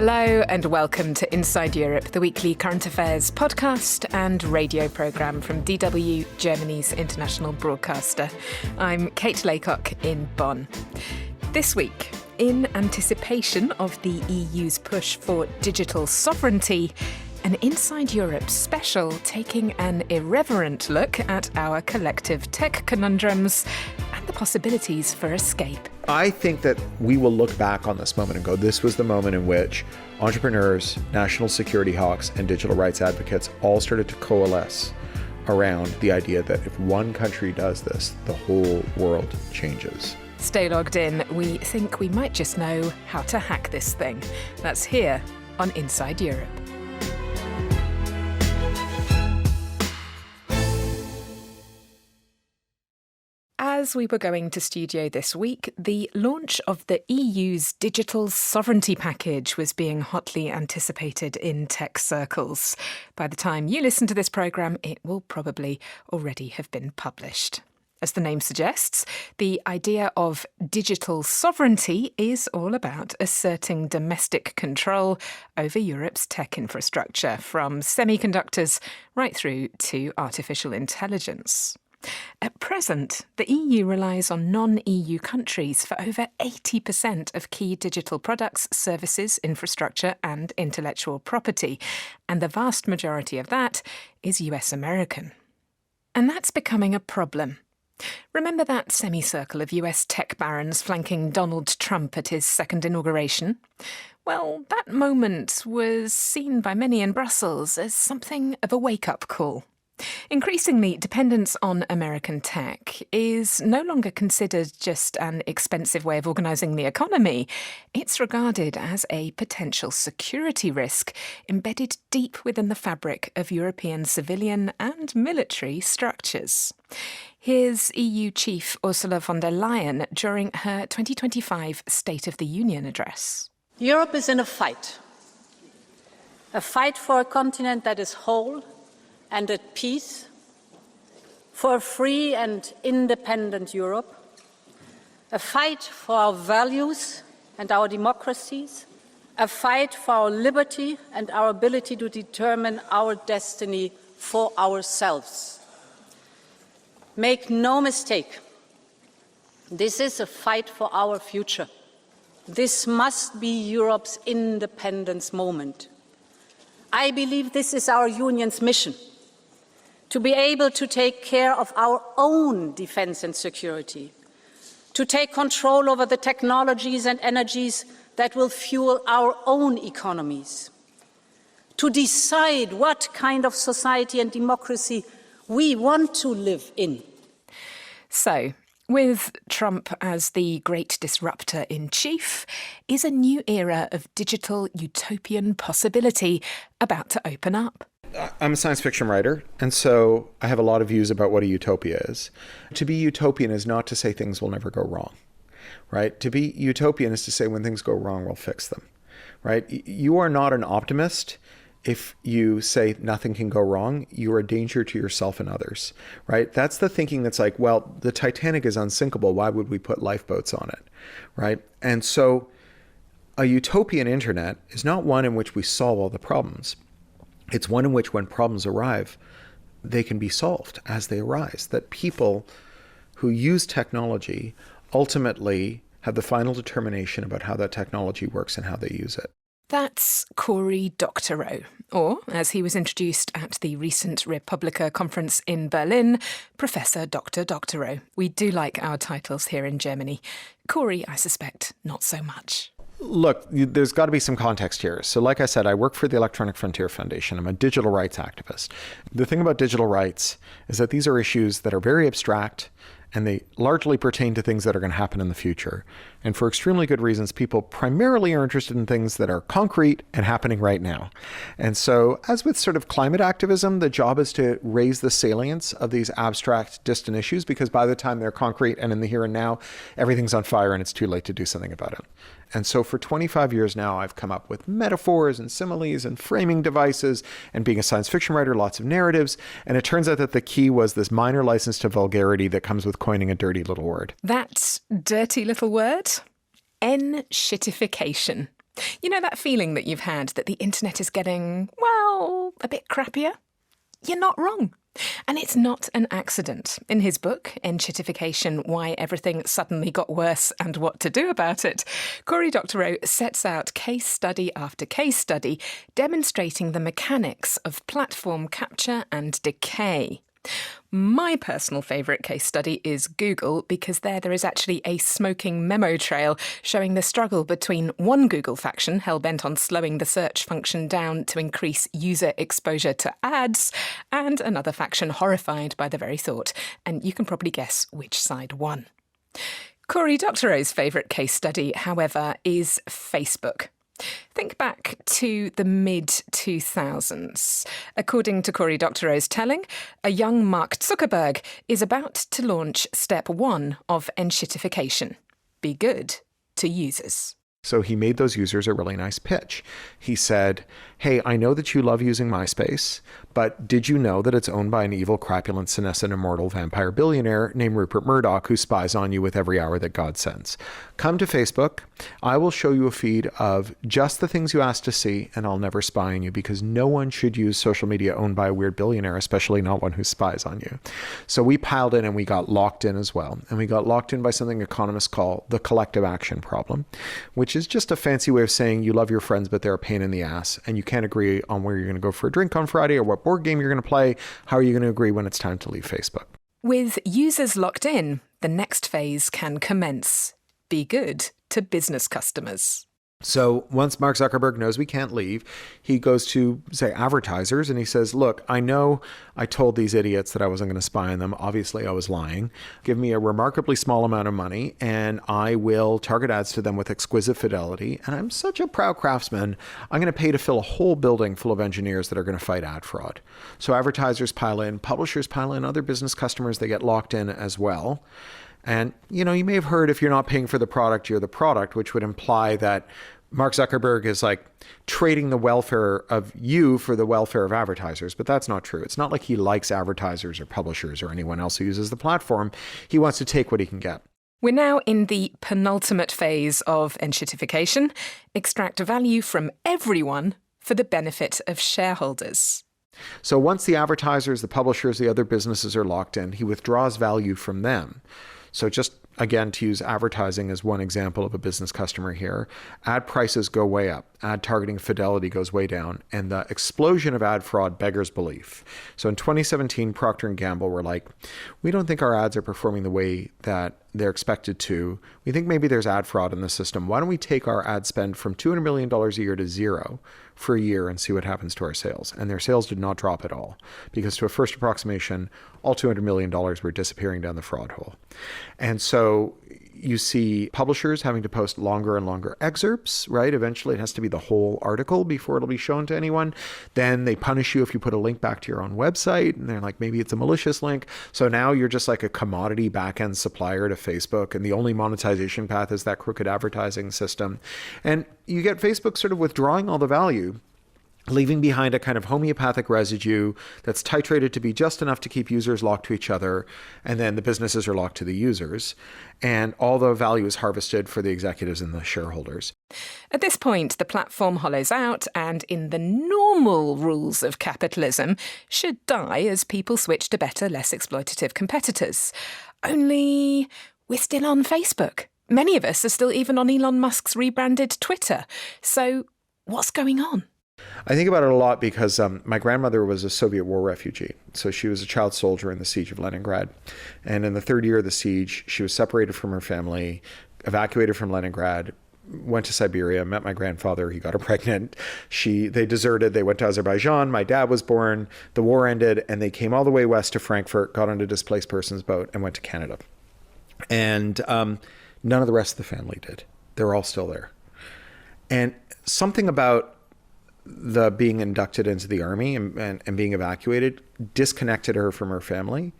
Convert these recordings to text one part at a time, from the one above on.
Hello and welcome to Inside Europe, the weekly current affairs podcast and radio programme from DW, Germany's international broadcaster. I'm Kate Laycock in Bonn. This week, in anticipation of the EU's push for digital sovereignty, an Inside Europe special taking an irreverent look at our collective tech conundrums and the possibilities for escape. I think that we will look back on this moment and go, this was the moment in which entrepreneurs, national security hawks, and digital rights advocates all started to coalesce around the idea that if one country does this, the whole world changes. Stay logged in. We think we might just know how to hack this thing. That's here on Inside Europe. As we were going to studio this week, the launch of the EU's digital sovereignty package was being hotly anticipated in tech circles. By the time you listen to this programme, it will probably already have been published. As the name suggests, the idea of digital sovereignty is all about asserting domestic control over Europe's tech infrastructure, from semiconductors right through to artificial intelligence. At present, the EU relies on non-EU countries for over 80% of key digital products, services, infrastructure and intellectual property, and the vast majority of that is US-American. And that's becoming a problem. Remember that semicircle of US tech barons flanking Donald Trump at his second inauguration? Well, that moment was seen by many in Brussels as something of a wake-up call. Increasingly, dependence on American tech is no longer considered just an expensive way of organising the economy. It's regarded as a potential security risk embedded deep within the fabric of European civilian and military structures. Here's EU Chief Ursula von der Leyen during her 2025 State of the Union address. Europe is in a fight for a continent that is whole and at peace, for a free and independent Europe, a fight for our values and our democracies, a fight for our liberty and our ability to determine our destiny for ourselves. Make no mistake, this is a fight for our future. This must be Europe's independence moment. I believe this is our Union's mission, to be able to take care of our own defence and security, to take control over the technologies and energies that will fuel our own economies, to decide what kind of society and democracy we want to live in. So, with Trump as the great disruptor in chief, is a new era of digital utopian possibility about to open up? I'm a science fiction writer, and so I have a lot of views about what a utopia is. To be utopian is not to say things will never go wrong, right? To be utopian is to say when things go wrong, we'll fix them, right? You are not an optimist if you say nothing can go wrong. You are a danger to yourself and others, right? That's the thinking that's like, well, the Titanic is unsinkable. Why would we put lifeboats on it, right? And so a utopian internet is not one in which we solve all the problems. It's one in which when problems arrive, they can be solved as they arise, that people who use technology ultimately have the final determination about how that technology works and how they use it. That's Cory Doctorow, or, as he was introduced at the recent Republica conference in Berlin, Professor Dr. Doctorow. We do like our titles here in Germany. Cory, I suspect, not so much. Look, there's got to be some context here. So like I said, I work for the Electronic Frontier Foundation. I'm a digital rights activist. The thing about digital rights is that these are issues that are very abstract, and they largely pertain to things that are going to happen in the future. And for extremely good reasons, people primarily are interested in things that are concrete and happening right now. And so, as with sort of climate activism, the job is to raise the salience of these abstract, distant issues, because by the time they're concrete and in the here and now, everything's on fire and it's too late to do something about it. And so for 25 years now, I've come up with metaphors and similes and framing devices, and being a science fiction writer, lots of narratives. And it turns out that the key was this minor license to vulgarity that comes with coining a dirty little word. That dirty little word? N-shitification. You know that feeling that you've had that the internet is getting, well, a bit crappier? You're not wrong. And it's not an accident. In his book, Enshittification, Why Everything Suddenly Got Worse and What to Do About It, Cory Doctorow sets out case study after case study demonstrating the mechanics of platform capture and decay. My personal favourite case study is Google, because there is actually a smoking memo trail showing the struggle between one Google faction hell-bent on slowing the search function down to increase user exposure to ads, and another faction horrified by the very thought. And you can probably guess which side won. Cory Doctorow's favourite case study, however, is Facebook. Think back to the mid-2000s. According to Cory Doctorow's telling, a young Mark Zuckerberg is about to launch step 1 of enshittification. Be good to users. So he made those users a really nice pitch. He said, hey, I know that you love using MySpace, but did you know that it's owned by an evil, crapulent, senescent, immortal vampire billionaire named Rupert Murdoch, who spies on you with every hour that God sends? Come to Facebook. I will show you a feed of just the things you asked to see, and I'll never spy on you, because no one should use social media owned by a weird billionaire, especially not one who spies on you. So we piled in and we got locked in as well. And we got locked in by something economists call the collective action problem, which is just a fancy way of saying you love your friends, but they're a pain in the ass, and you can't agree on where you're going to go for a drink on Friday or what board game you're going to play. How are you going to agree when it's time to leave Facebook? With users locked in, the next phase can commence. Be good to business customers. So once Mark Zuckerberg knows we can't leave, he goes to, say, advertisers, and he says, look, I know I told these idiots that I wasn't going to spy on them. Obviously, I was lying. Give me a remarkably small amount of money, and I will target ads to them with exquisite fidelity. And I'm such a proud craftsman, I'm going to pay to fill a whole building full of engineers that are going to fight ad fraud. So advertisers pile in, publishers pile in, other business customers, they get locked in as well. And, you may have heard if you're not paying for the product, you're the product, which would imply that Mark Zuckerberg is like trading the welfare of you for the welfare of advertisers. But that's not true. It's not like he likes advertisers or publishers or anyone else who uses the platform. He wants to take what he can get. We're now in the penultimate phase of enshittification. Extract value from everyone for the benefit of shareholders. So once the advertisers, the publishers, the other businesses are locked in, he withdraws value from them. So just, again, to use advertising as one example of a business customer here, ad prices go way up, ad targeting fidelity goes way down, and the explosion of ad fraud beggars belief. So in 2017, Procter & Gamble were like, we don't think our ads are performing the way that they're expected to. We think maybe there's ad fraud in the system. Why don't we take our ad spend from $200 million a year to zero for a year and see what happens to our sales? And their sales did not drop at all, because to a first approximation, all $200 million were disappearing down the fraud hole. And so you see publishers having to post longer and longer excerpts, right? Eventually it has to be the whole article before it'll be shown to anyone. Then they punish you if you put a link back to your own website, and they're like, maybe it's a malicious link. So now you're just like a commodity back-end supplier to Facebook, and the only monetization path is that crooked advertising system. And you get Facebook sort of withdrawing all the value, leaving behind a kind of homeopathic residue that's titrated to be just enough to keep users locked to each other, and then the businesses are locked to the users, and all the value is harvested for the executives and the shareholders. At this point, the platform hollows out and, in the normal rules of capitalism, should die as people switch to better, less exploitative competitors. Only we're still on Facebook. Many of us are still even on Elon Musk's rebranded Twitter. So what's going on? I think about it a lot because my grandmother was a Soviet war refugee. So she was a child soldier in the siege of Leningrad. And in the third year of the siege, she was separated from her family, evacuated from Leningrad, went to Siberia, met my grandfather. He got her pregnant. They deserted. They went to Azerbaijan. My dad was born. The war ended, and they came all the way west to Frankfurt, got on a displaced persons boat, and went to Canada. And none of the rest of the family did. They're all still there. And something about the being inducted into the army and being evacuated disconnected her from her family.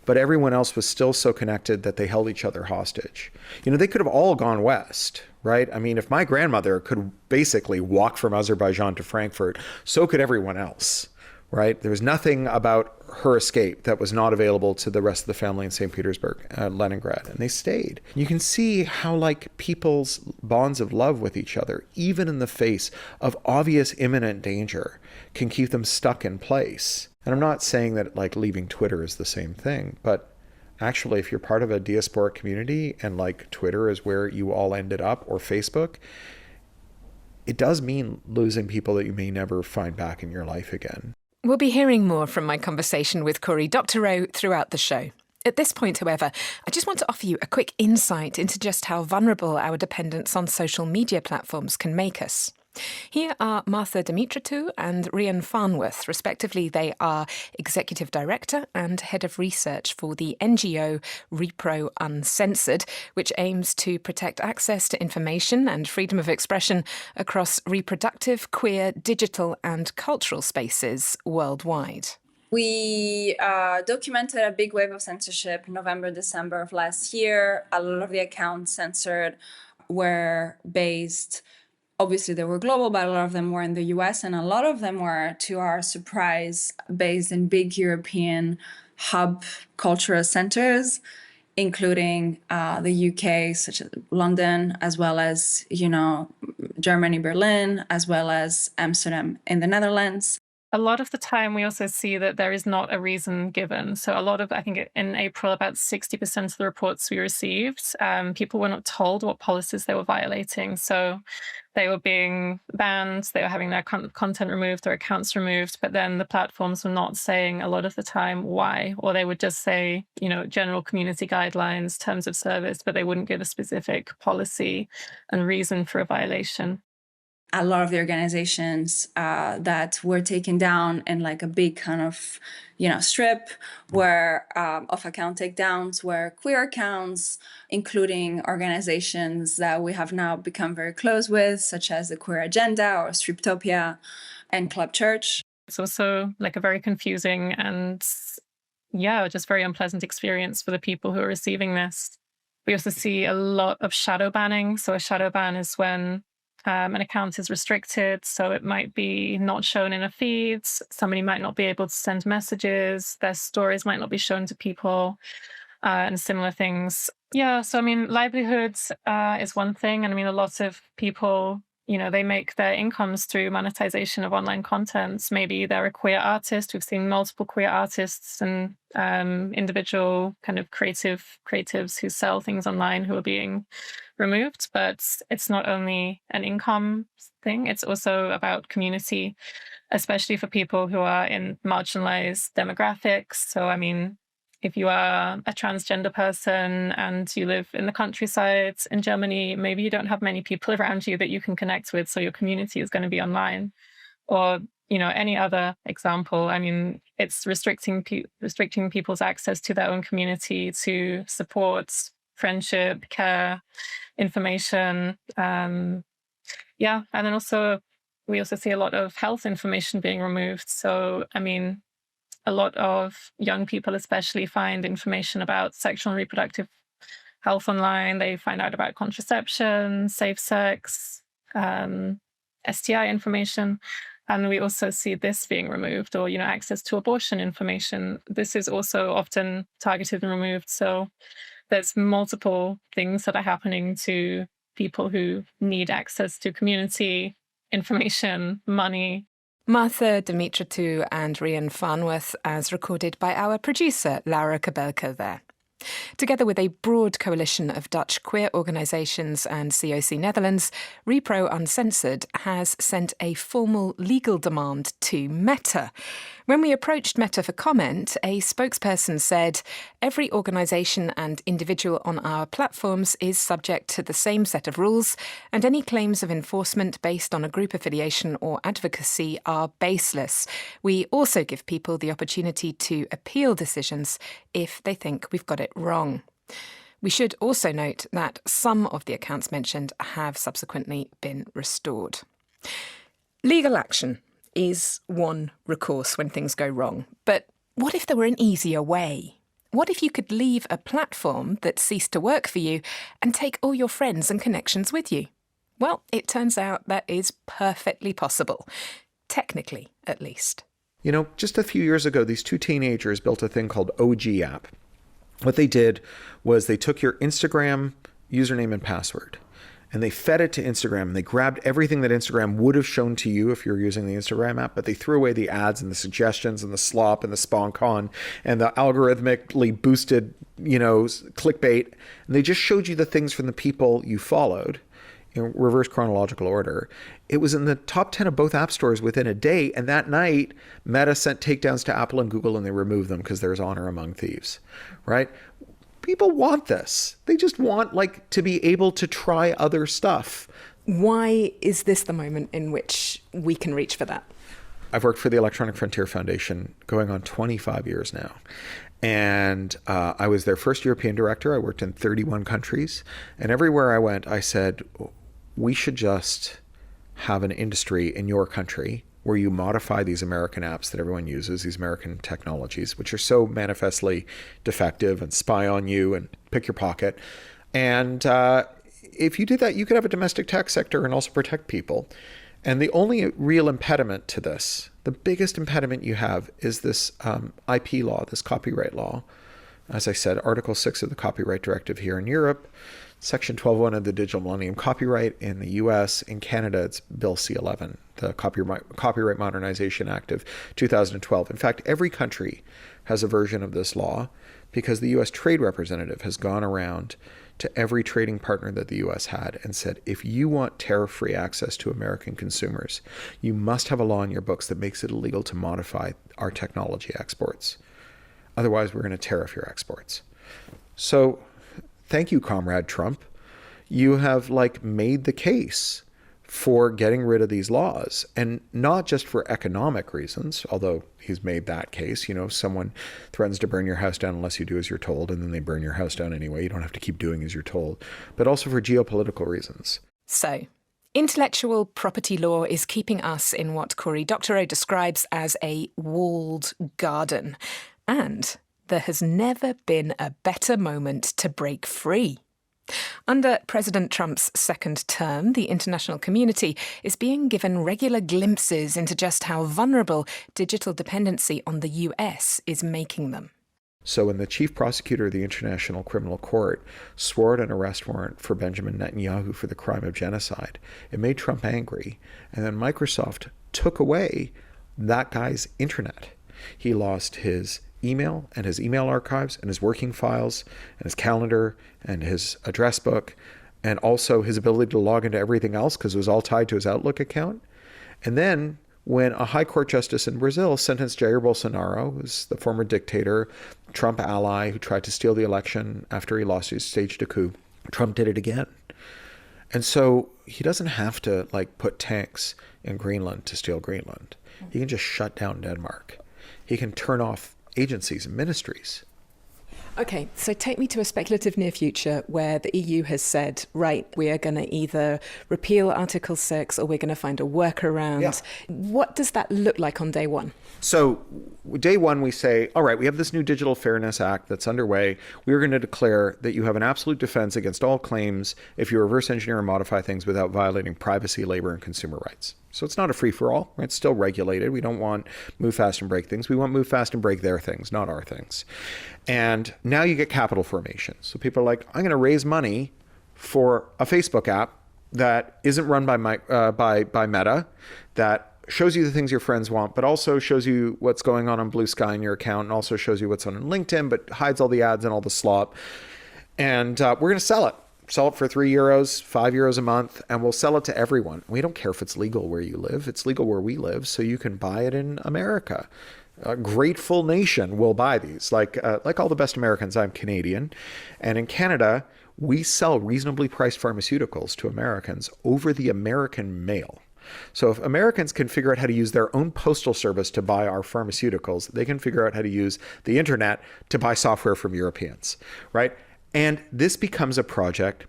But everyone else was still so connected that they held each other hostage. They could have all gone west, right? I mean, if my grandmother could basically walk from Azerbaijan to Frankfurt, so could everyone else, right? There was nothing about her escape that was not available to the rest of the family in St. Petersburg, Leningrad, and they stayed. You can see how like people's bonds of love with each other, even in the face of obvious imminent danger, can keep them stuck in place. And I'm not saying that like leaving Twitter is the same thing, but actually, if you're part of a diasporic community and like Twitter is where you all ended up, or Facebook, it does mean losing people that you may never find back in your life again. We'll be hearing more from my conversation with Cory Doctorow throughout the show. At this point, however, I just want to offer you a quick insight into just how vulnerable our dependence on social media platforms can make us. Here are Martha Dimitritou and Rhian Farnworth. Respectively, they are Executive Director and Head of Research for the NGO Repro Uncensored, which aims to protect access to information and freedom of expression across reproductive, queer, digital and cultural spaces worldwide. We documented a big wave of censorship November, December of last year. A lot of the accounts censored were based, obviously they were global, but a lot of them were in the US, and a lot of them were, to our surprise, based in big European hub cultural centers, including the UK, such as London, as well as, Germany, Berlin, as well as Amsterdam in the Netherlands. A lot of the time, we also see that there is not a reason given. So I think in April, about 60% of the reports we received, people were not told what policies they were violating. So they were being banned, they were having their content removed, their accounts removed, but then the platforms were not saying a lot of the time why, or they would just say, general community guidelines, terms of service, but they wouldn't give a specific policy and reason for a violation. A lot of the organizations that were taken down in like a big kind of, strip were of account takedowns were queer accounts, including organizations that we have now become very close with, such as the Queer Agenda or Striptopia and Club Church. It's also like a very confusing and, just very unpleasant experience for the people who are receiving this. We also see a lot of shadow banning. So a shadow ban is when an account is restricted, so it might be not shown in a feed. Somebody might not be able to send messages. Their stories might not be shown to people, and similar things. Yeah, so livelihoods is one thing. And a lot of people, they make their incomes through monetization of online content. Maybe they're a queer artist. We've seen multiple queer artists and individual kind of creatives who sell things online who are being removed. But it's not only an income thing, it's also about community, especially for people who are in marginalized demographics. So, if you are a transgender person and you live in the countryside in Germany, maybe you don't have many people around you that you can connect with, so your community is going to be online. Or, any other example. It's restricting people's access to their own community, to support, friendship, care, information. And then also, we also see a lot of health information being removed. So, a lot of young people especially find information about sexual and reproductive health online. They find out about contraception, safe sex, STI information. And we also see this being removed, or, access to abortion information. This is also often targeted and removed. So there's multiple things that are happening to people who need access to community, information, money. Martha Dimitritou and Rhian Farnworth, as recorded by our producer, Laura Kabelka there. Together with a broad coalition of Dutch queer organisations and COC Netherlands, Repro Uncensored has sent a formal legal demand to Meta. When we approached Meta for comment, a spokesperson said, "Every organisation and individual on our platforms is subject to the same set of rules, and any claims of enforcement based on a group affiliation or advocacy are baseless. We also give people the opportunity to appeal decisions if they think we've got it wrong." We should also note that some of the accounts mentioned have subsequently been restored. Legal action is one recourse when things go wrong. But what if there were an easier way? What if you could leave a platform that ceased to work for you and take all your friends and connections with you? Well, it turns out that is perfectly possible. Technically, at least. Just a few years ago, these two teenagers built a thing called OG app. What they did was they took your Instagram username and password and they fed it to Instagram, and they grabbed everything that Instagram would have shown to you if you're using the Instagram app, but they threw away the ads and the suggestions and the slop and the spawn-con and the algorithmically boosted, clickbait. And they just showed you the things from the people you followed in reverse chronological order. It was in the top 10 of both app stores within a day. And that night, Meta sent takedowns to Apple and Google, and they removed them because there's honor among thieves, right? People want this. They just want to be able to try other stuff. Why is this the moment in which we can reach for that? I've worked for the Electronic Frontier Foundation going on 25 years now. And I was their first European director. I worked in 31 countries. And everywhere I went, I said, we should just have an industry in your country where you modify these American apps that everyone uses, these American technologies, which are so manifestly defective and spy on you and pick your pocket. And if you did that, you could have a domestic tech sector and also protect people. And the only real impediment to this, the biggest impediment you have, is this IP law, this copyright law. As I said, Article 6 of the Copyright Directive here in Europe, Section 12.1 of the Digital Millennium Copyright in the US. In Canada, it's Bill C-11, the Copyright Modernization Act of 2012. In fact, every country has a version of this law because the US Trade Representative has gone around to every trading partner that the US had and said, if you want tariff-free access to American consumers, you must have a law in your books that makes it illegal to modify our technology exports. Otherwise, we're going to tariff your exports. So thank you, Comrade Trump. You have made the case for getting rid of these laws, and not just for economic reasons, although he's made that case. Someone threatens to burn your house down unless you do as you're told, and then they burn your house down anyway. You don't have to keep doing as you're told, but also for geopolitical reasons. So, intellectual property law is keeping us in what Cory Doctorow describes as a walled garden. And there has never been a better moment to break free. Under President Trump's second term, the international community is being given regular glimpses into just how vulnerable digital dependency on the US is making them. So when the chief prosecutor of the International Criminal Court swore out an arrest warrant for Benjamin Netanyahu for the crime of genocide, it made Trump angry. And then Microsoft took away that guy's internet. He lost his email and his email archives and his working files and his calendar and his address book, and also his ability to log into everything else because it was all tied to his Outlook account. And then when a high court justice in Brazil sentenced Jair Bolsonaro, who's the former dictator, Trump ally who tried to steal the election after he lost his staged a coup, Trump did it again. And so he doesn't have to put tanks in Greenland to steal Greenland. He can just shut down Denmark. He can turn off agencies and ministries. Okay, so take me to a speculative near future where the EU has said, right, we are going to either repeal Article 6 or we're going to find a workaround. Yeah. What does that look like on day one? So day one, we say, all right, we have this new Digital Fairness Act that's underway. We're going to declare that you have an absolute defense against all claims if you reverse engineer and modify things without violating privacy, labor, and consumer rights. So it's not a free-for-all, right? It's still regulated. We don't want move fast and break things. We want move fast and break their things, not our things. And now you get capital formation. So people are like, I'm going to raise money for a Facebook app that isn't run by Meta, that shows you the things your friends want, but also shows you what's going on Blue Sky in your account, and also shows you what's on LinkedIn, but hides all the ads and all the slop. And we're going to sell it. Sell it for €3, €5 a month, and we'll sell it to everyone. We don't care if it's legal where you live. It's legal where we live, so you can buy it in America. A grateful nation will buy these. Like all the best Americans, I'm Canadian. And in Canada, we sell reasonably priced pharmaceuticals to Americans over the American mail. So if Americans can figure out how to use their own postal service to buy our pharmaceuticals, they can figure out how to use the internet to buy software from Europeans, right? And this becomes a project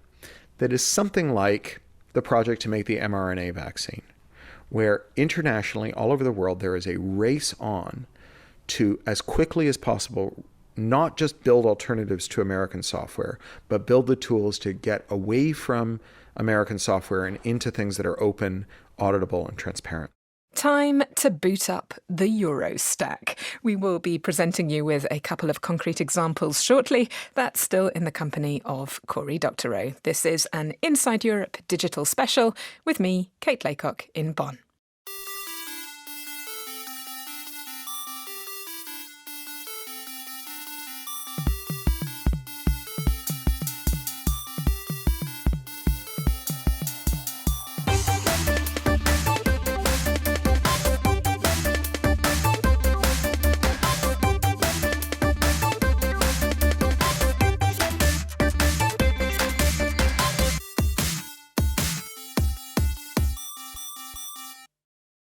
that is something like the project to make the mRNA vaccine, where internationally, all over the world, there is a race on to, as quickly as possible, not just build alternatives to American software, but build the tools to get away from American software and into things that are open, auditable, and transparent. Time to boot up the Eurostack. We will be presenting you with a couple of concrete examples shortly. That's still in the company of Cory Doctorow. This is an Inside Europe digital special with me, Kate Laycock, in Bonn.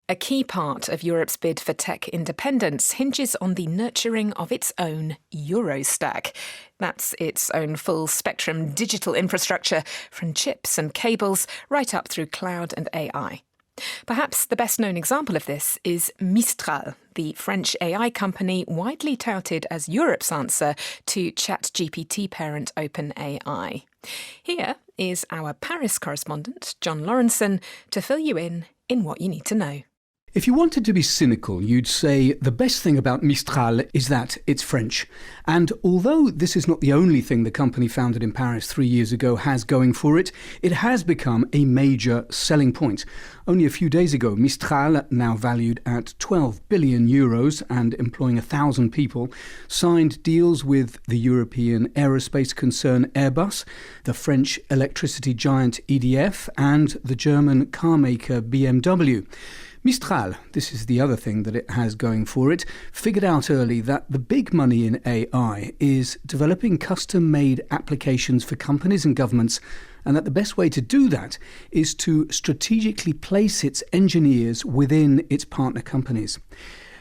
A key part of Europe's bid for tech independence hinges on the nurturing of its own Eurostack. That's its own full-spectrum digital infrastructure, from chips and cables right up through cloud and AI. Perhaps the best-known example of this is Mistral, the French AI company widely touted as Europe's answer to ChatGPT parent OpenAI. Here is our Paris correspondent, John Lawrenson, to fill you in what you need to know. If you wanted to be cynical, you'd say the best thing about Mistral is that it's French. And although this is not the only thing the company founded in Paris 3 years ago has going for it, it has become a major selling point. Only a few days ago, Mistral, now valued at 12 billion euros and employing 1,000 people, signed deals with the European aerospace concern Airbus, the French electricity giant EDF, and the German car maker BMW. Mistral, this is the other thing that it has going for it, figured out early that the big money in AI is developing custom-made applications for companies and governments, and that the best way to do that is to strategically place its engineers within its partner companies.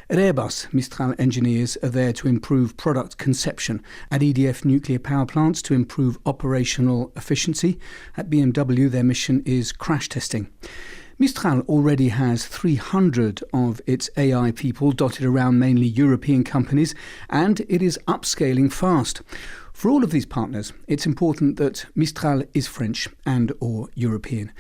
At Airbus, Mistral engineers are there to improve product conception. At EDF nuclear power plants, to improve operational efficiency. At BMW, their mission is crash testing. Mistral already has 300 of its AI people dotted around mainly European companies, and it is upscaling fast. For all of these partners, it's important that Mistral is French and/or European.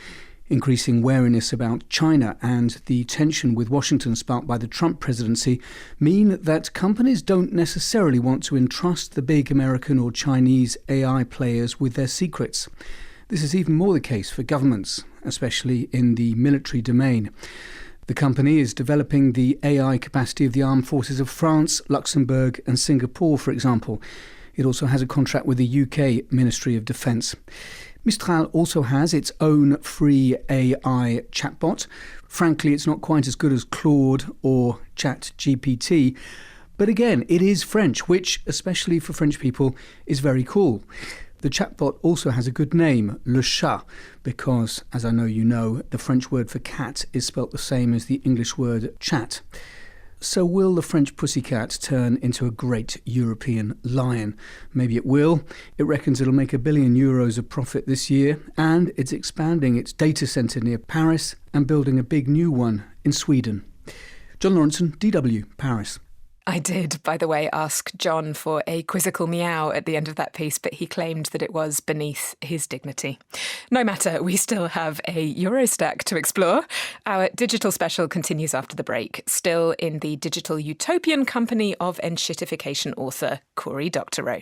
Increasing wariness about China and the tension with Washington sparked by the Trump presidency mean that companies don't necessarily want to entrust the big American or Chinese AI players with their secrets. This is even more the case for governments, especially in the military domain. The company is developing the AI capacity of the armed forces of France, Luxembourg and Singapore, for example. It also has a contract with the UK Ministry of Defence. Mistral also has its own free AI chatbot. Frankly, it's not quite as good as Claude or ChatGPT. But again, it is French, which, especially for French people, is very cool. The chatbot also has a good name, Le Chat, because, as I know you know, the French word for cat is spelt the same as the English word chat. So will the French pussycat turn into a great European lion? Maybe it will. It reckons it'll make €1 billion of profit this year, and it's expanding its data centre near Paris and building a big new one in Sweden. John Lawrenson, DW, Paris. I did, by the way, ask John for a quizzical meow at the end of that piece, but he claimed that it was beneath his dignity. No matter, we still have a Eurostack to explore. Our digital special continues after the break, still in the digital utopian company of enshittification author Cory Doctorow.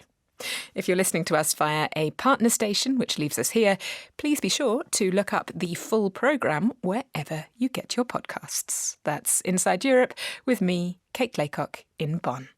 If you're listening to us via a partner station, which leaves us here, please be sure to look up the full programme wherever you get your podcasts. That's Inside Europe with me, Kate Laycock, in Bonn.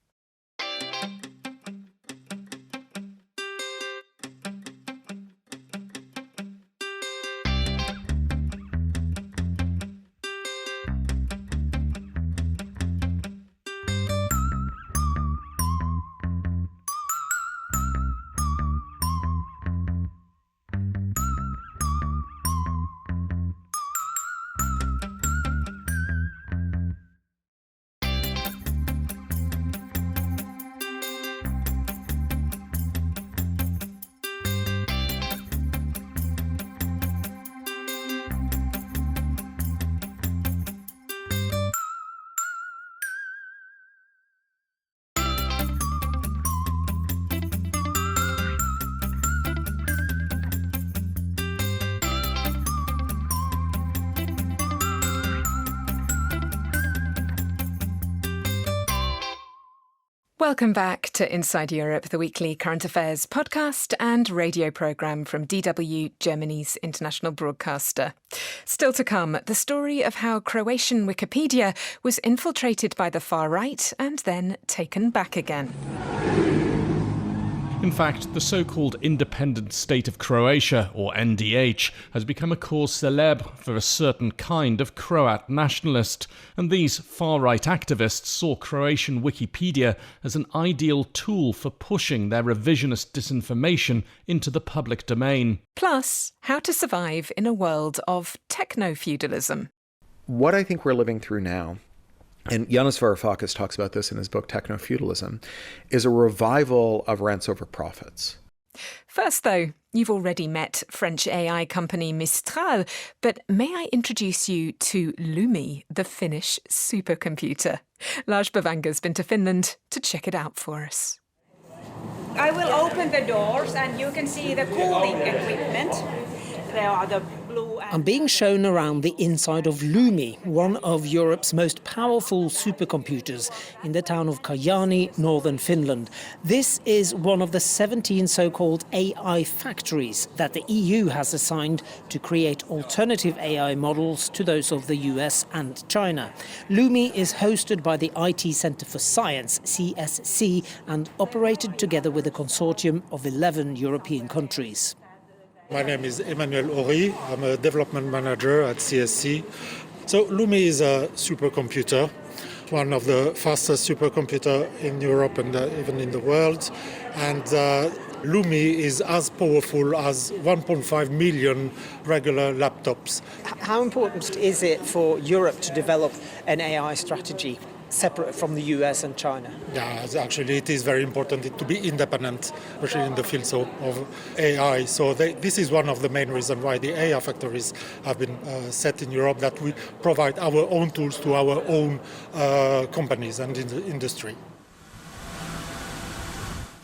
Welcome back to Inside Europe, the weekly current affairs podcast and radio programme from DW, Germany's international broadcaster. Still to come, the story of how Croatian Wikipedia was infiltrated by the far right and then taken back again. In fact, the so-called Independent State of Croatia, or NDH, has become a cause célèbre for a certain kind of Croat nationalist, and these far-right activists saw Croatian Wikipedia as an ideal tool for pushing their revisionist disinformation into the public domain. Plus, how to survive in a world of techno-feudalism. What I think we're living through now, and Yanis Varoufakis talks about this in his book Techno-Feudalism, is a revival of rents over profits. First, though, you've already met French AI company Mistral, but may I introduce you to Lumi, the Finnish supercomputer? Lars Bavanga's been to Finland to check it out for us. I will open the doors and you can see the cooling equipment. There are the blue and... I'm being shown around the inside of Lumi, one of Europe's most powerful supercomputers in the town of Kajaani, northern Finland. This is one of the 17 so-called AI factories that the EU has assigned to create alternative AI models to those of the US and China. Lumi is hosted by the IT Centre for Science, CSC, and operated together with a consortium of 11 European countries. My name is Emmanuel Horry. I'm a development manager at CSC. So Lumi is a supercomputer, one of the fastest supercomputers in Europe and even in the world. And Lumi is as powerful as 1.5 million regular laptops. How important is it for Europe to develop an AI strategy separate from the US and China? Yeah, actually it is very important to be independent, especially in the fields of AI. So this is one of the main reasons why the AI factories have been set in Europe, that we provide our own tools to our own companies and in the industry.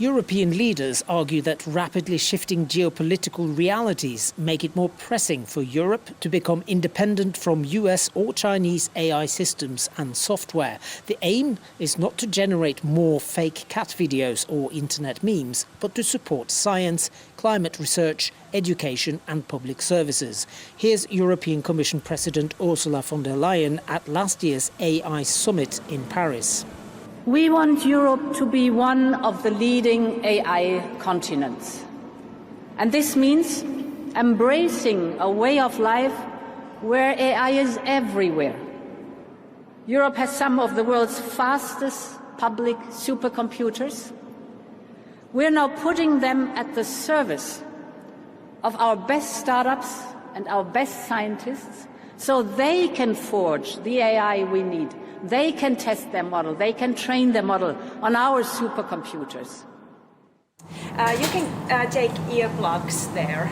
European leaders argue that rapidly shifting geopolitical realities make it more pressing for Europe to become independent from US or Chinese AI systems and software. The aim is not to generate more fake cat videos or internet memes, but to support science, climate research, education and public services. Here's European Commission President Ursula von der Leyen at last year's AI summit in Paris. We want Europe to be one of the leading AI continents. And this means embracing a way of life where AI is everywhere. Europe has some of the world's fastest public supercomputers. We're now putting them at the service of our best startups and our best scientists so they can forge the AI we need. They can test their model, they can train their model on our supercomputers. You can take earplugs there.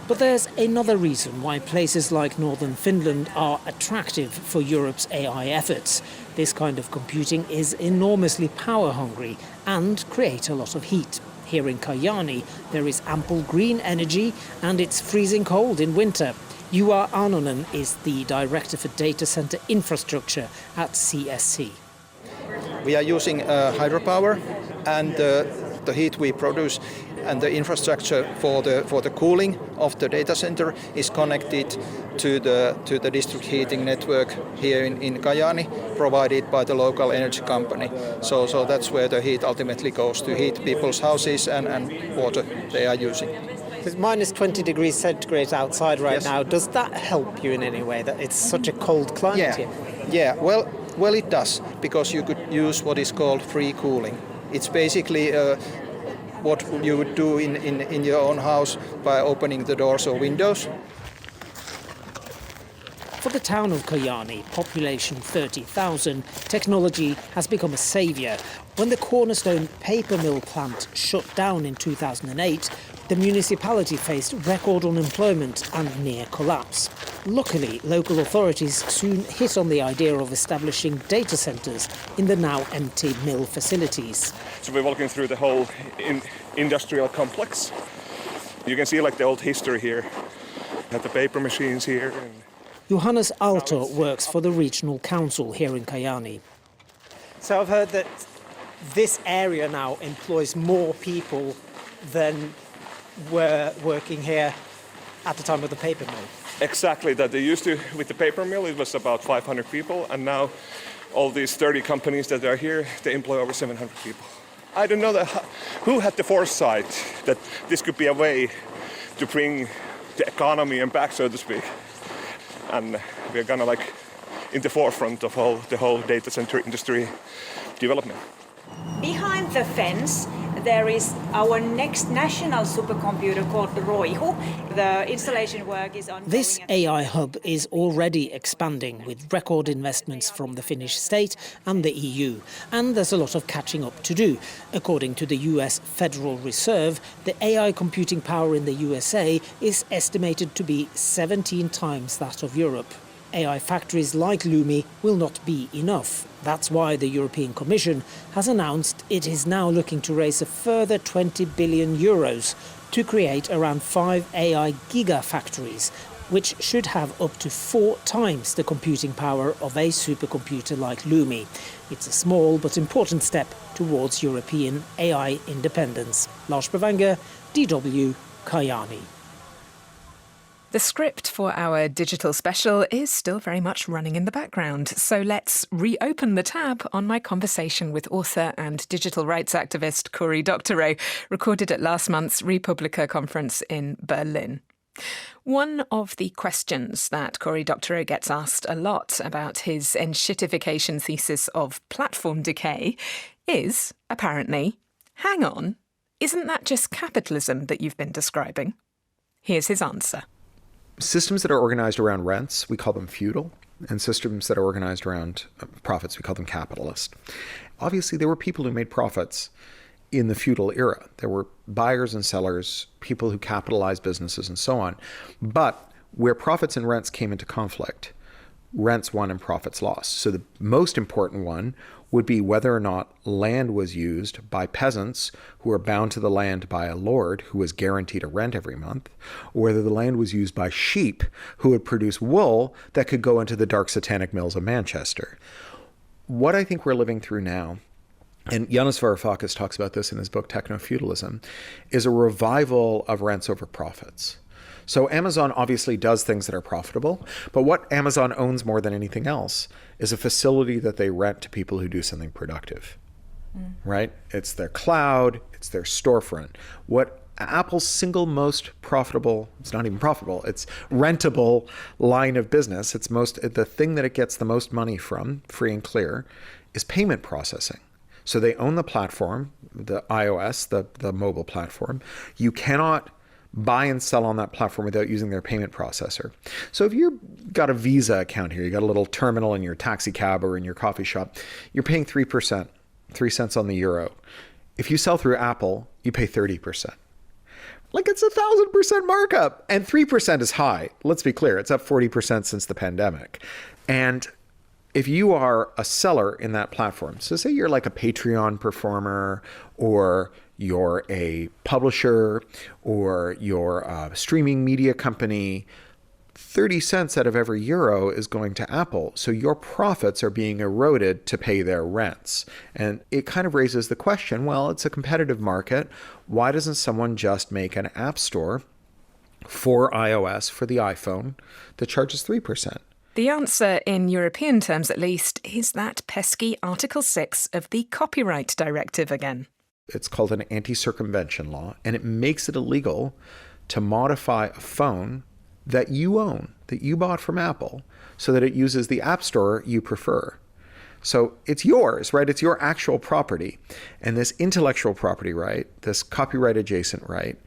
But there's another reason why places like northern Finland are attractive for Europe's AI efforts. This kind of computing is enormously power-hungry and creates a lot of heat. Here in Kajaani, there is ample green energy and it's freezing cold in winter. Juha Anonen is the Director for Data Center Infrastructure at CSC. We are using hydropower, and the heat we produce and the infrastructure for the cooling of the data center is connected to the district heating network here in Kajaani, provided by the local energy company. So that's where the heat ultimately goes, to heat people's houses and water they are using. It's minus 20 degrees centigrade outside right Yes. now. Does that help you in any way, that it's such a cold climate here? Yeah. Well, it does, because you could use what is called free cooling. It's basically what you would do in your own house by opening the doors or windows. For the town of Kajaani, population 30,000, technology has become a saviour. When the Cornerstone paper mill plant shut down in 2008, the municipality faced record unemployment and near collapse. Luckily, local authorities soon hit on the idea of establishing data centres in the now empty mill facilities. So we're walking through the whole industrial complex. You can see like the old history here. Had the paper machines here. Johannes Aalto works for the regional council here in Kajaani. So I've heard that this area now employs more people than were working here at the time of the paper mill. Exactly, that they used to, with the paper mill, it was about 500 people, and now all these 30 companies that are here, they employ over 700 people. I don't know who had the foresight that this could be a way to bring the economy and back, so to speak. And we're kind of like in the forefront of the whole data center industry development. Behind the fence, there is our next national supercomputer called Roihu. The installation work is ongoing. This AI hub is already expanding with record investments from the Finnish state and the EU. And there's a lot of catching up to do. According to the US Federal Reserve, the AI computing power in the USA is estimated to be 17 times that of Europe. AI factories like Lumi will not be enough. That's why the European Commission has announced it is now looking to raise a further 20 billion euros to create around 5 AI gigafactories, which should have up to 4 times the computing power of a supercomputer like Lumi. It's a small but important step towards European AI independence. Lars Bravanger, DW, Kajaani. The script for our digital special is still very much running in the background, so let's reopen the tab on my conversation with author and digital rights activist Cory Doctorow, recorded at last month's Republica conference in Berlin. One of the questions that Cory Doctorow gets asked a lot about his enshittification thesis of platform decay is, apparently, hang on, isn't that just capitalism that you've been describing? Here's his answer. Systems that are organized around rents, we call them feudal, and systems that are organized around profits, we call them capitalist. Obviously, there were people who made profits in the feudal era. There were buyers and sellers, people who capitalized businesses and so on. But where profits and rents came into conflict, rents won and profits lost. So the most important one would be whether or not land was used by peasants who are bound to the land by a lord who was guaranteed a rent every month, or whether the land was used by sheep who would produce wool that could go into the dark satanic mills of Manchester. What I think we're living through now, and Yanis Varoufakis talks about this in his book Techno-Feudalism, is a revival of rents over profits. So Amazon obviously does things that are profitable, but what Amazon owns more than anything else is a facility that they rent to people who do something productive, right? It's their cloud, it's their storefront. What Apple's single most profitable, it's not even profitable, it's rentable line of business, the thing that it gets the most money from, free and clear, is payment processing. So they own the platform, the iOS, the mobile platform. You cannot buy and sell on that platform without using their payment processor. So if you've got a Visa account here, you got a little terminal in your taxi cab or in your coffee shop, you're paying 3%, 3 cents on the euro. If you sell through Apple, you pay 30%. Like it's 1,000% markup, and 3% is high. Let's be clear, it's up 40% since the pandemic. And if you are a seller in that platform, so say you're like a Patreon performer, or you're a publisher, or you're a streaming media company, 30 cents out of every euro is going to Apple. So your profits are being eroded to pay their rents. And it kind of raises the question, well, it's a competitive market. Why doesn't someone just make an app store for iOS, for the iPhone, that charges 3%? The answer, in European terms at least, is that pesky Article 6 of the Copyright Directive again. It's called an anti-circumvention law, and it makes it illegal to modify a phone that you own, that you bought from Apple, so that it uses the app store you prefer. So it's yours, right? It's your actual property. And this intellectual property right, this copyright adjacent right,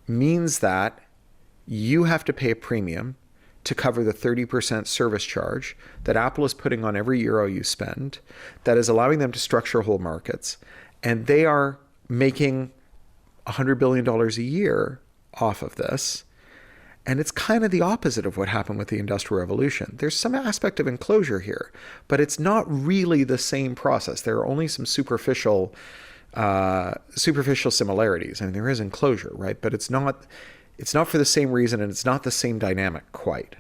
means that you have to pay a premium to cover the 30% service charge that Apple is putting on every euro you spend, that is allowing them to structure whole markets. And they are making $100 billion a year off of this. And it's kind of the opposite of what happened with the Industrial Revolution. There's some aspect of enclosure here, but it's not really the same process. There are only some superficial similarities. I mean, there is enclosure, right? But it's not for the same reason, and it's not the same dynamic quite.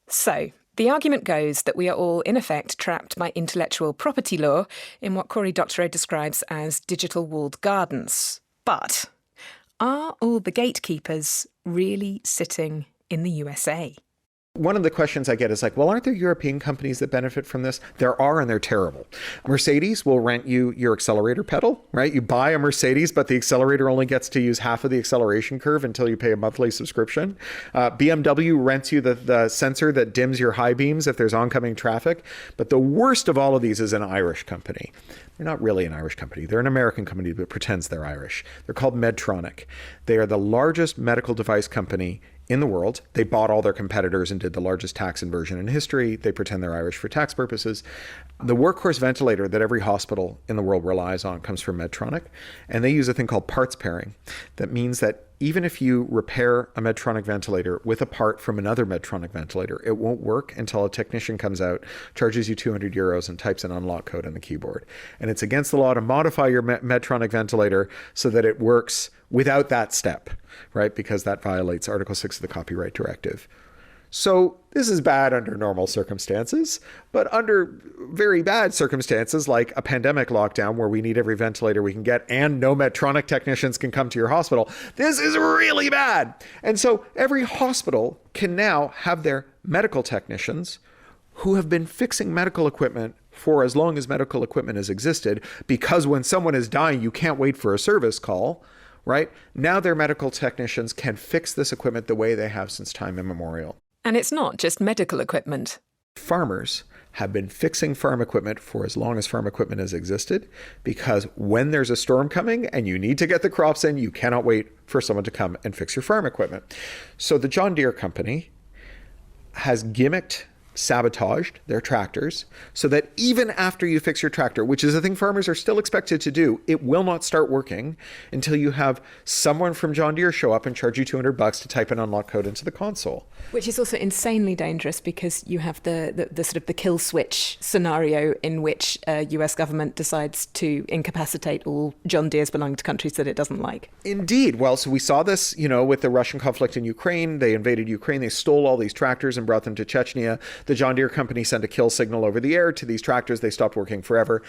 So, The argument goes that we are all, in effect, trapped by intellectual property law in what Cory Doctorow describes as digital walled gardens. But are all the gatekeepers really sitting in the USA? One of the questions I get is like, well, aren't there European companies that benefit from this? There are, and they're terrible. Mercedes will rent you your accelerator pedal, right? You buy a Mercedes, but the accelerator only gets to use half of the acceleration curve until you pay a monthly subscription. BMW rents you the sensor that dims your high beams if there's oncoming traffic. But the worst of all of these is an Irish company. They're not really an Irish company. They're an American company that pretends they're Irish. They're called Medtronic. They are the largest medical device company in the world. They bought all their competitors and did the largest tax inversion in history. They pretend they're Irish for tax purposes. The workhorse ventilator that every hospital in the world relies on comes from Medtronic, and they use a thing called parts pairing. That means that even if you repair a Medtronic ventilator with a part from another Medtronic ventilator, it won't work until a technician comes out, charges you 200 euros and types an unlock code on the keyboard. And it's against the law to modify your Medtronic ventilator so that it works without that step, right? Because that violates Article 6 of the Copyright Directive. So this is bad under normal circumstances, but under very bad circumstances like a pandemic lockdown where we need every ventilator we can get and no Medtronic technicians can come to your hospital, this is really bad. And so every hospital can now have their medical technicians who have been fixing medical equipment for as long as medical equipment has existed, because when someone is dying, you can't wait for a service call, right? Now their medical technicians can fix this equipment the way they have since time immemorial. And it's not just medical equipment. Farmers have been fixing farm equipment for as long as farm equipment has existed, because when there's a storm coming and you need to get the crops in, you cannot wait for someone to come and fix your farm equipment. So the John Deere company has sabotaged their tractors so that even after you fix your tractor, which is a thing farmers are still expected to do, it will not start working until you have someone from John Deere show up and charge you $200 to type an unlock code into the console. Which is also insanely dangerous because you have the sort of the kill switch scenario in which US government decides to incapacitate all John Deeres belonging to countries that it doesn't like. Indeed. Well, so we saw this, with the Russian conflict in Ukraine. They invaded Ukraine. They stole all these tractors and brought them to Chechnya. The John Deere company sent a kill signal over the air to these tractors. They stopped working forever.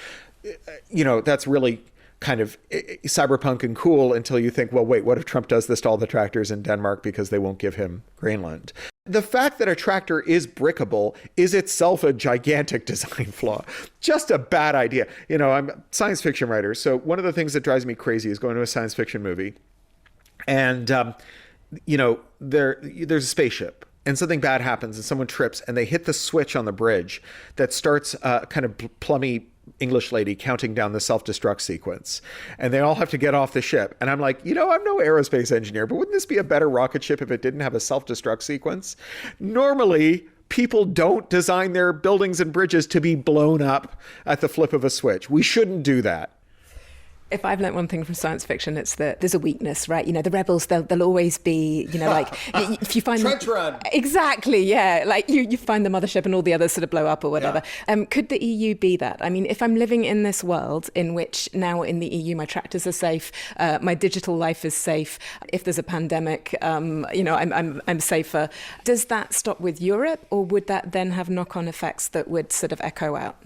That's really kind of cyberpunk and cool until you think, well, wait, what if Trump does this to all the tractors in Denmark because they won't give him Greenland? The fact that a tractor is brickable is itself a gigantic design flaw. Just a bad idea. I'm a science fiction writer, so one of the things that drives me crazy is going to a science fiction movie and, there's a spaceship. And something bad happens and someone trips and they hit the switch on the bridge that starts kind of plummy English lady counting down the self-destruct sequence. And they all have to get off the ship. And I'm like, I'm no aerospace engineer, but wouldn't this be a better rocket ship if it didn't have a self-destruct sequence? Normally, people don't design their buildings and bridges to be blown up at the flip of a switch. We shouldn't do that. If I've learnt one thing from science fiction, it's that there's a weakness, right? The rebels, they'll always be, if you find Trench run. Exactly, yeah. Like you find the mothership and all the others sort of blow up or whatever. Yeah. Could the EU be that? I mean, if I'm living in this world in which now in the EU my tractors are safe, my digital life is safe. If there's a pandemic, I'm safer. Does that stop with Europe, or would that then have knock-on effects that would sort of echo out?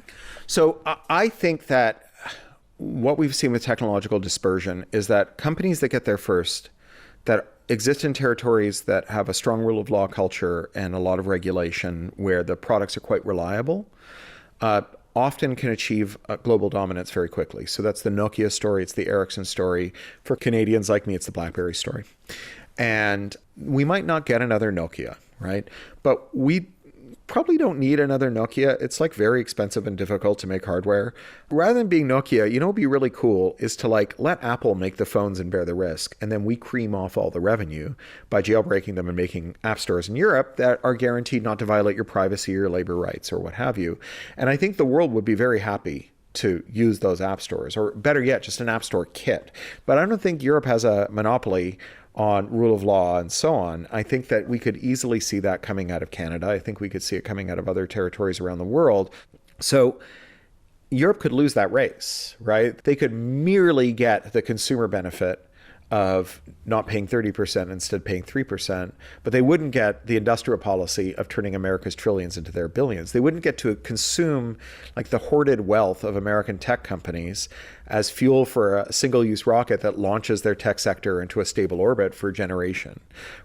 So I think that what we've seen with technological dispersion is that companies that get there first, that exist in territories that have a strong rule of law culture and a lot of regulation where the products are quite reliable, often can achieve global dominance very quickly. So that's the Nokia story, it's the Ericsson story. For Canadians like me, it's the BlackBerry story. And we might not get another Nokia, right? But we probably don't need another Nokia. It's very expensive and difficult to make hardware. Rather than being Nokia, what would be really cool is to let Apple make the phones and bear the risk. And then we cream off all the revenue by jailbreaking them and making app stores in Europe that are guaranteed not to violate your privacy or your labor rights or what have you. And I think the world would be very happy to use those app stores, or better yet, just an app store kit. But I don't think Europe has a monopoly on rule of law and so on. I think that we could easily see that coming out of Canada. I think we could see it coming out of other territories around the world. So Europe could lose that race, right? They could merely get the consumer benefit of not paying 30%, instead paying 3%, but they wouldn't get the industrial policy of turning America's trillions into their billions. They wouldn't get to consume like the hoarded wealth of American tech companies as fuel for a single-use rocket that launches their tech sector into a stable orbit for a generation,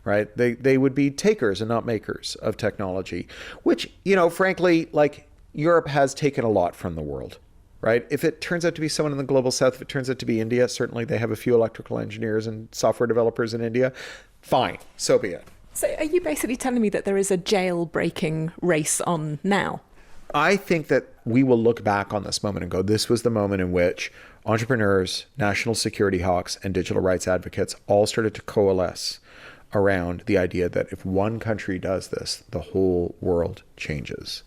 right? They would be takers and not makers of technology, which, frankly, like Europe has taken a lot from the world. Right? If it turns out to be someone in the global south, if it turns out to be India, certainly they have a few electrical engineers and software developers in India. Fine, so be it. So are you basically telling me that there is a jail-breaking race on now? I think that we will look back on this moment and go, this was the moment in which entrepreneurs, national security hawks, and digital rights advocates all started to coalesce around the idea that if one country does this, the whole world changes.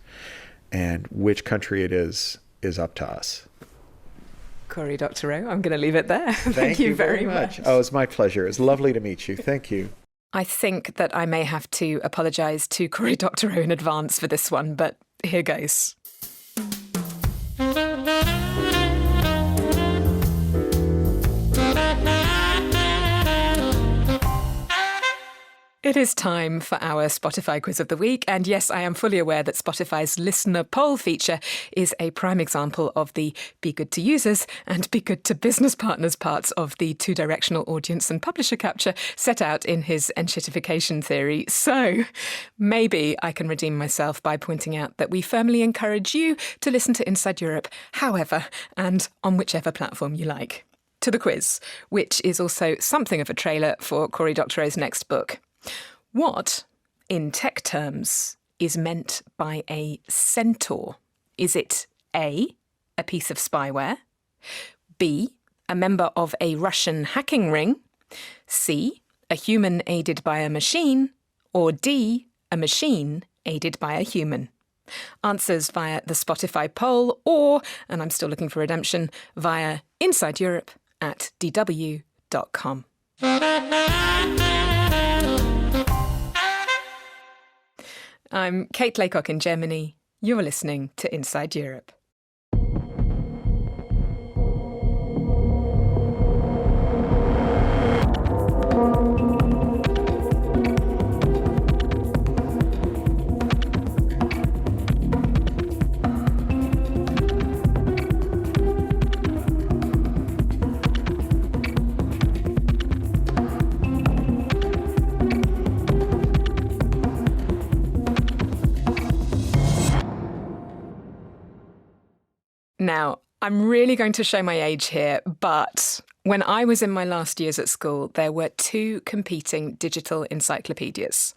And which country it is up to us. Cory Doctorow, I'm going to leave it there. Thank you very much. Oh, it's my pleasure. It's lovely to meet you. Thank you. I think that I may have to apologise to Cory Doctorow in advance for this one, but here goes. It is time for our Spotify quiz of the week. And yes, I am fully aware that Spotify's listener poll feature is a prime example of the be good to users and be good to business partners parts of the two-directional audience and publisher capture set out in his enshittification theory. So maybe I can redeem myself by pointing out that we firmly encourage you to listen to Inside Europe, however, and on whichever platform you like. To the quiz, which is also something of a trailer for Cory Doctorow's next book. What, in tech terms, is meant by a centaur? Is it A, a piece of spyware, B, a member of a Russian hacking ring, C, a human aided by a machine, or D, a machine aided by a human? Answers via the Spotify poll or, and I'm still looking for redemption, via insideeurope@dw.com. I'm Kate Laycock in Germany. You're listening to Inside Europe. Now, I'm really going to show my age here, but when I was in my last years at school, there were two competing digital encyclopedias.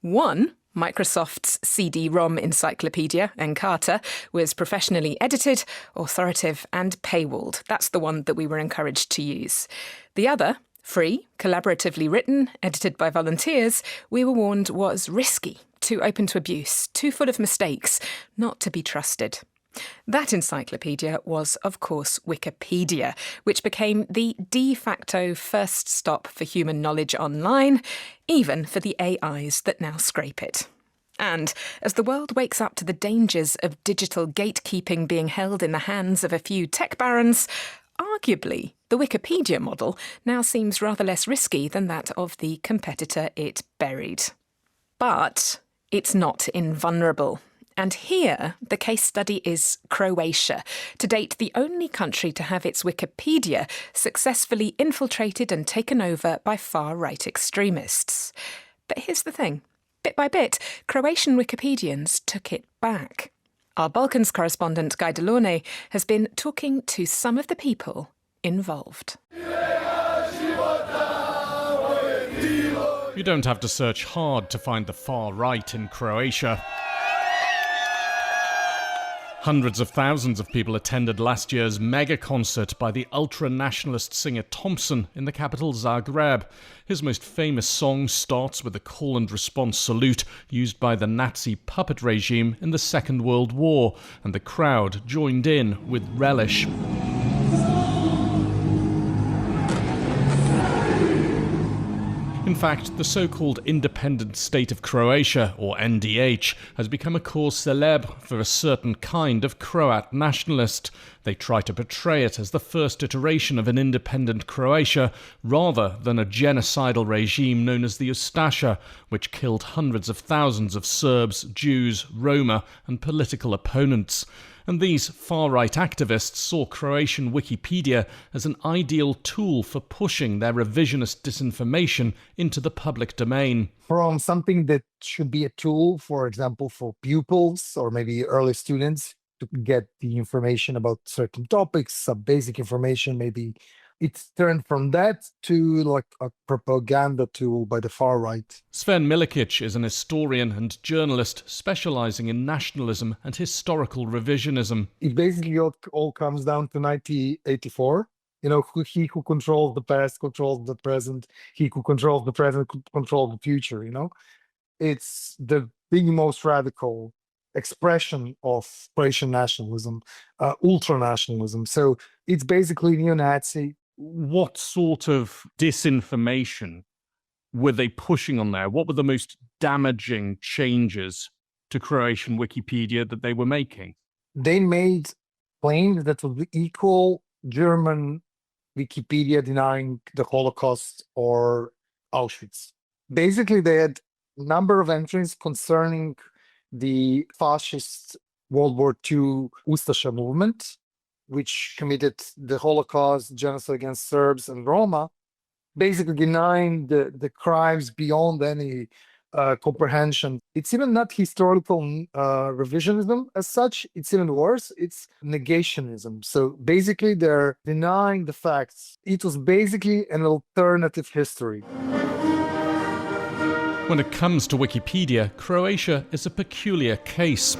One, Microsoft's CD-ROM encyclopedia, Encarta, was professionally edited, authoritative, and paywalled. That's the one that we were encouraged to use. The other, free, collaboratively written, edited by volunteers, we were warned was risky, too open to abuse, too full of mistakes, not to be trusted. That encyclopedia was, of course, Wikipedia, which became the de facto first stop for human knowledge online, even for the AIs that now scrape it. And as the world wakes up to the dangers of digital gatekeeping being held in the hands of a few tech barons, arguably the Wikipedia model now seems rather less risky than that of the competitor it buried. But it's not invulnerable. And here, the case study is Croatia, to date the only country to have its Wikipedia successfully infiltrated and taken over by far-right extremists. But here's the thing. Bit by bit, Croatian Wikipedians took it back. Our Balkans correspondent Guy Delornay has been talking to some of the people involved. You don't have to search hard to find the far right in Croatia. Hundreds of thousands of people attended last year's mega concert by the ultra-nationalist singer Thompson in the capital Zagreb. His most famous song starts with a call and response salute used by the Nazi puppet regime in the Second World War, and the crowd joined in with relish. In fact, the so-called independent state of Croatia, or NDH, has become a cause célèbre for a certain kind of Croat nationalist. They try to portray it as the first iteration of an independent Croatia, rather than a genocidal regime known as the Ustasha, which killed hundreds of thousands of Serbs, Jews, Roma, and political opponents. And these far-right activists saw Croatian Wikipedia as an ideal tool for pushing their revisionist disinformation into the public domain. From something that should be a tool, for example, for pupils or maybe early students to get the information about certain topics, some basic information, maybe it's turned from that to like a propaganda tool by the far right. Sven Milikic is an historian and journalist specializing in nationalism and historical revisionism. It basically all comes down to 1984. You know, he who controls the past controls the present. He who controls the present controls the future, you know. It's the most radical expression of Croatian nationalism, ultra-nationalism. So it's basically neo-Nazi. What sort of disinformation were they pushing on there? What were the most damaging changes to Croatian Wikipedia that they were making? They made claims that would equal German Wikipedia denying the Holocaust or Auschwitz. Basically, they had a number of entries concerning the fascist World War II Ustasha movement, which committed the Holocaust, genocide against Serbs and Roma, basically denying the crimes beyond any comprehension. It's even not historical revisionism as such. It's even worse. It's negationism. So basically, they're denying the facts. It was basically an alternative history. When it comes to Wikipedia, Croatia is a peculiar case.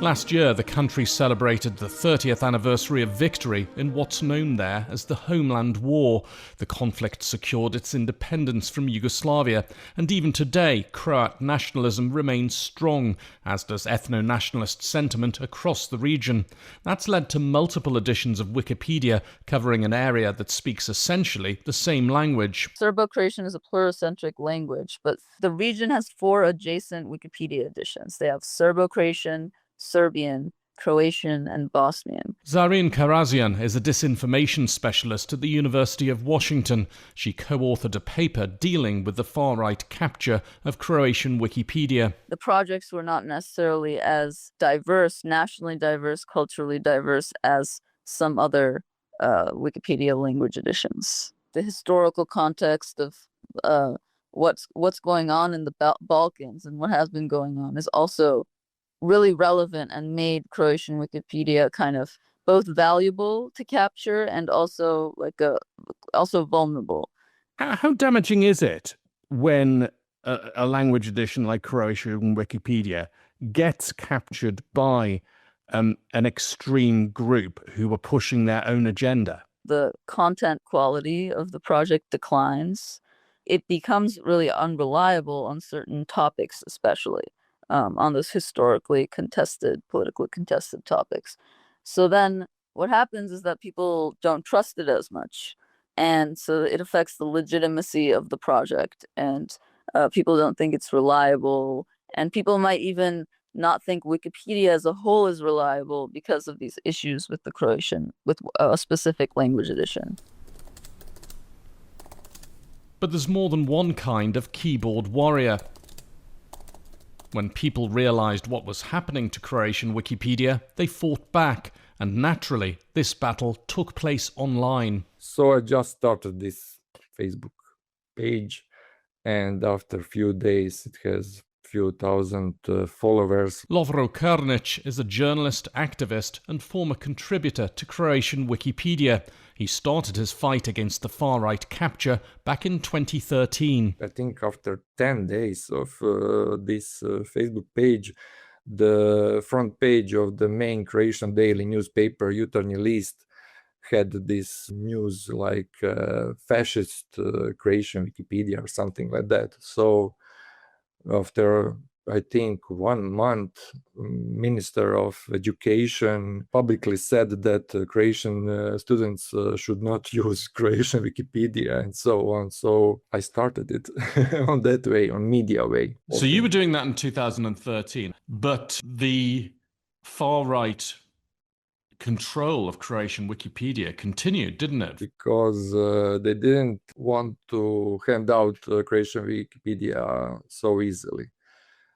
Last year, the country celebrated the 30th anniversary of victory in what's known there as the Homeland War. The conflict secured its independence from Yugoslavia, and even today, Croat nationalism remains strong, as does ethno-nationalist sentiment across the region. That's led to multiple editions of Wikipedia covering an area that speaks essentially the same language. Serbo-Croatian is a pluricentric language, but the region has 4 adjacent Wikipedia editions. They have Serbo-Croatian, Serbian, Croatian, and Bosnian. Zareen Karazian is a disinformation specialist at the University of Washington. She co-authored a paper dealing with the far-right capture of Croatian Wikipedia. The projects were not necessarily as diverse, nationally diverse, culturally diverse as some other Wikipedia language editions. The historical context of what's going on in the Balkans and what has been going on is also really relevant and made Croatian Wikipedia kind of both valuable to capture and also also vulnerable. How damaging is it when a language edition like Croatian Wikipedia gets captured by an extreme group who are pushing their own agenda? The content quality of the project declines. It becomes really unreliable on certain topics, especially. On those historically contested, politically contested topics. So then what happens is that people don't trust it as much. And so it affects the legitimacy of the project. And people don't think it's reliable. And people might even not think Wikipedia as a whole is reliable because of these issues with the Croatian, with a specific language edition. But there's more than one kind of keyboard warrior. When people realised what was happening to Croatian Wikipedia, they fought back, and naturally, this battle took place online. So I just started this Facebook page, and after a few days it has few thousand followers. Lovro Karnic is a journalist, activist, and former contributor to Croatian Wikipedia. He started his fight against the far-right capture back in 2013. I think after 10 days of this Facebook page, the front page of the main Croatian daily newspaper, Jutarnji List, had this news like fascist Croatian Wikipedia or something like that. So after I think 1 month, Minister of Education publicly said that Croatian students should not use Croatian Wikipedia and so on. So I started it on that way, on media way. So you were doing that in 2013, but the far-right control of Croatian Wikipedia continued, didn't it? Because they didn't want to hand out Croatian Wikipedia so easily.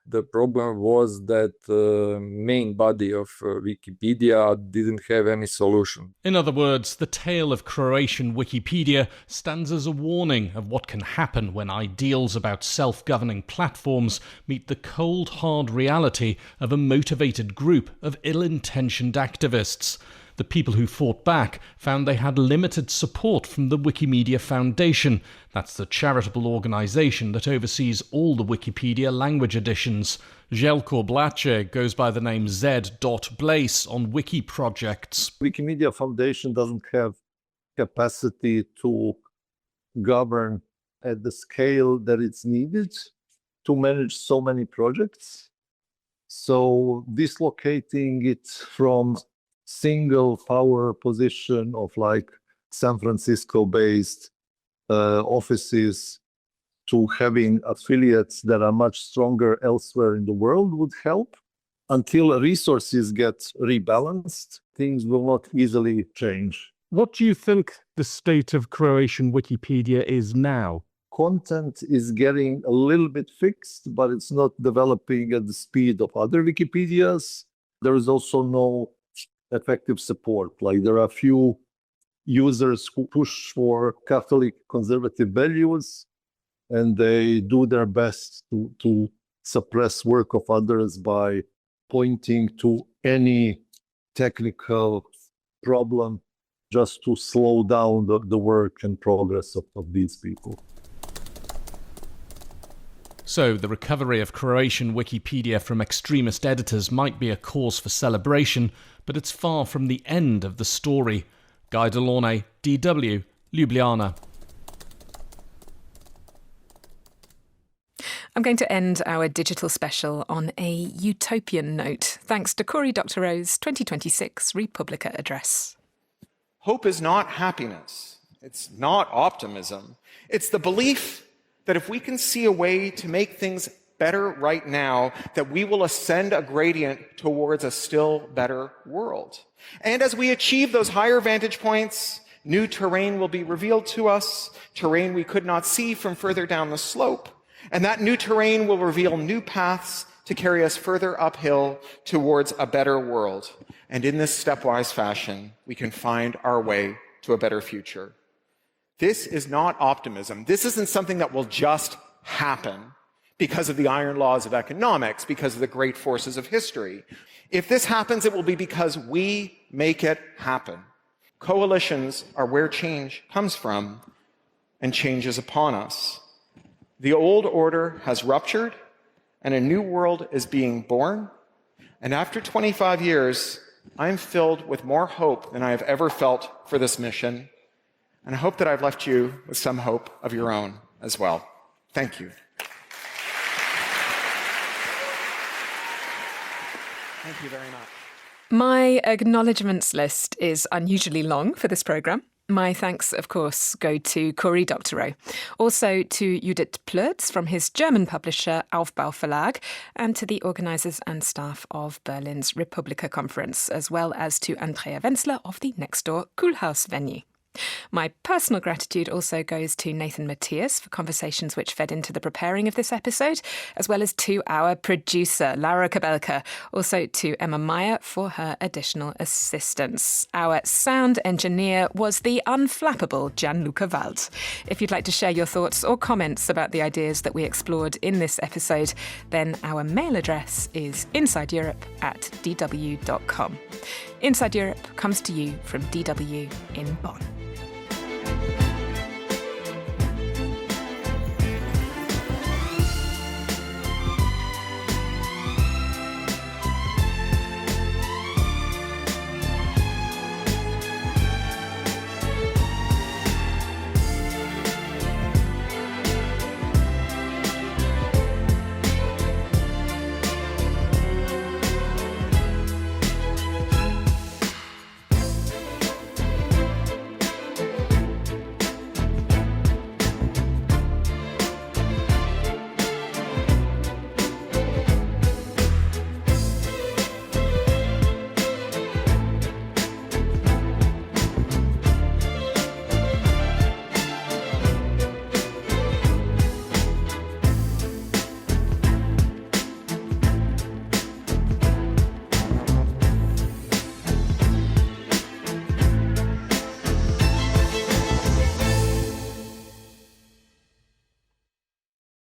The problem was that the main body of Wikipedia didn't have any solution. In other words, the tale of Croatian Wikipedia stands as a warning of what can happen when ideals about self-governing platforms meet the cold, hard reality of a motivated group of ill-intentioned activists. The people who fought back found they had limited support from the Wikimedia Foundation. That's the charitable organisation that oversees all the Wikipedia language editions. Željko Blace goes by the name Z.Blace on wiki projects. Wikimedia Foundation doesn't have capacity to govern at the scale that it's needed to manage so many projects. So dislocating it from single power position of like San Francisco based offices to having affiliates that are much stronger elsewhere in the world would help. Until resources get rebalanced, things will not easily change. What do you think the state of Croatian Wikipedia is now? Content is getting a little bit fixed, but it's not developing at the speed of other Wikipedias. There is also no effective support. Like there are few users who push for Catholic conservative values, and they do their best to suppress work of others by pointing to any technical problem just to slow down the work and progress of these people. So the recovery of Croatian Wikipedia from extremist editors might be a cause for celebration, but it's far from the end of the story. Guy Delaunay, DW, Ljubljana. I'm going to end our digital special on a utopian note, thanks to Cory Doctorow's 2026 Republica address. Hope is not happiness. It's not optimism. It's the belief that if we can see a way to make things better right now, that we will ascend a gradient towards a still better world. And as we achieve those higher vantage points, new terrain will be revealed to us, terrain we could not see from further down the slope. And that new terrain will reveal new paths to carry us further uphill towards a better world. And in this stepwise fashion, we can find our way to a better future. This is not optimism. This isn't something that will just happen because of the iron laws of economics, because of the great forces of history. If this happens, it will be because we make it happen. Coalitions are where change comes from, and change is upon us. The old order has ruptured, and a new world is being born. And after 25 years, I'm filled with more hope than I have ever felt for this mission. And I hope that I've left you with some hope of your own as well. Thank you. Thank you very much. My acknowledgements list is unusually long for this programme. My thanks, of course, go to Cory Doctorow, also to Judith Plötz from his German publisher Aufbau Verlag, and to the organisers and staff of Berlin's Republica conference, as well as to Andrea Wenzler of the Nextdoor Koolhaus venue. My personal gratitude also goes to Nathan Matthias for conversations which fed into the preparing of this episode, as well as to our producer, Laura Kabelka, also to Emma Meyer for her additional assistance. Our sound engineer was the unflappable Gianluca Wald. If you'd like to share your thoughts or comments about the ideas that we explored in this episode, then our mail address is insideeurope@dw.com. Inside Europe comes to you from DW in Bonn.